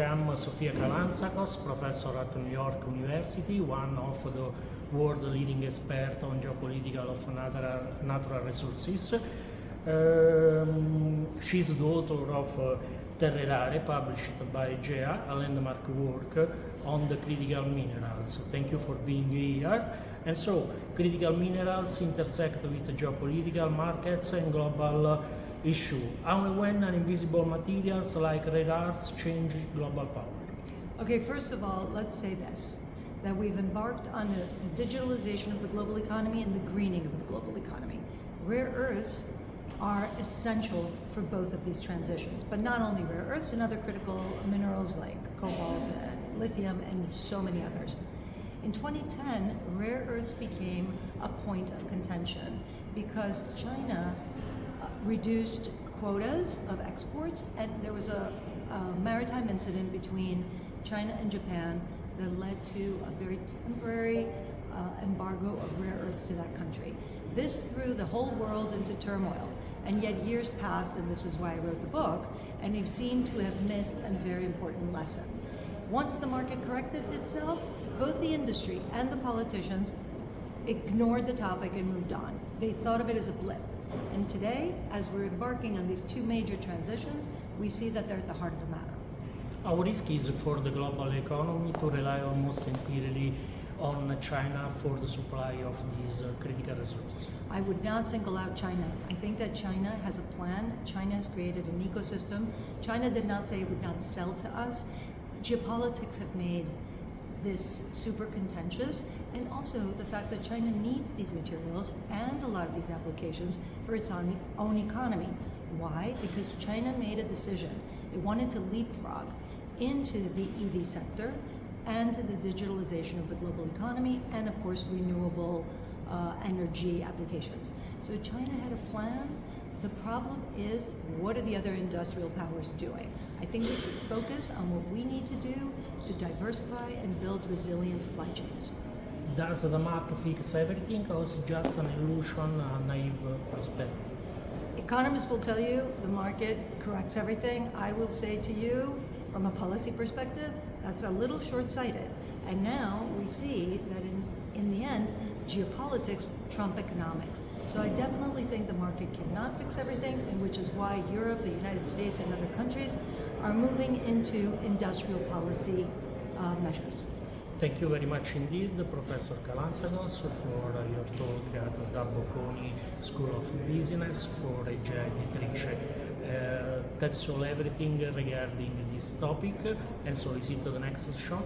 welcome Sofia Kalantzakos, professor at New York University, one of the world leading experts on geopolitical of natural resources. She's the author of Terre Rare, published by GEA, a landmark work on the critical minerals. Thank you for being here. And so, critical minerals intersect with geopolitical markets and global issue. How and when invisible materials like rare earths change global power? Okay, first of all, let's say this, that we've embarked on the digitalization of the global economy and the greening of the global economy. Rare earths are essential for both of these transitions, but not only rare earths and other critical minerals like cobalt, lithium, and so many others. In 2010, rare earths became a point of contention because China reduced quotas of exports, and there was a maritime incident between China and Japan that led to a very temporary embargo of rare earths to that country. This threw the whole world into turmoil, and yet years passed, and this is why I wrote the book, and we seem to have missed a very important lesson. Once the market corrected itself, both the industry and the politicians ignored the topic and moved on. They thought of it as a blip. And today, as we're embarking on these two major transitions, we see that they're at the heart of the matter. How risky is for the global economy to rely almost entirely on China for the supply of these critical resources? I would not single out China. I think that China has a plan. China has created an ecosystem. China did not say it would not sell to us. Geopolitics have made this super contentious, and also the fact that China needs these materials and a lot of these applications for its own economy. Why? Because China made a decision. It wanted to leapfrog into the EV sector and to the digitalization of the global economy and, of course, renewable energy applications. So China had a plan. The problem is, what are the other industrial powers doing? I think we should focus on what we need to do to diversify and build resilient supply chains. Does the market fix everything, or is it just an illusion, a naive perspective? Economists will tell you the market corrects everything. I will say to you, from a policy perspective, that's a little short-sighted. And now we see that in the end, geopolitics trump economics. So I definitely think the market cannot fix everything, and which is why Europe, the United States, and other countries are moving into industrial policy measures. Thank you very much indeed, Professor Kalantzakos, for your talk at SDA Bocconi School of Business for GEA Editrice. That's all everything regarding this topic, and so is it the next shot?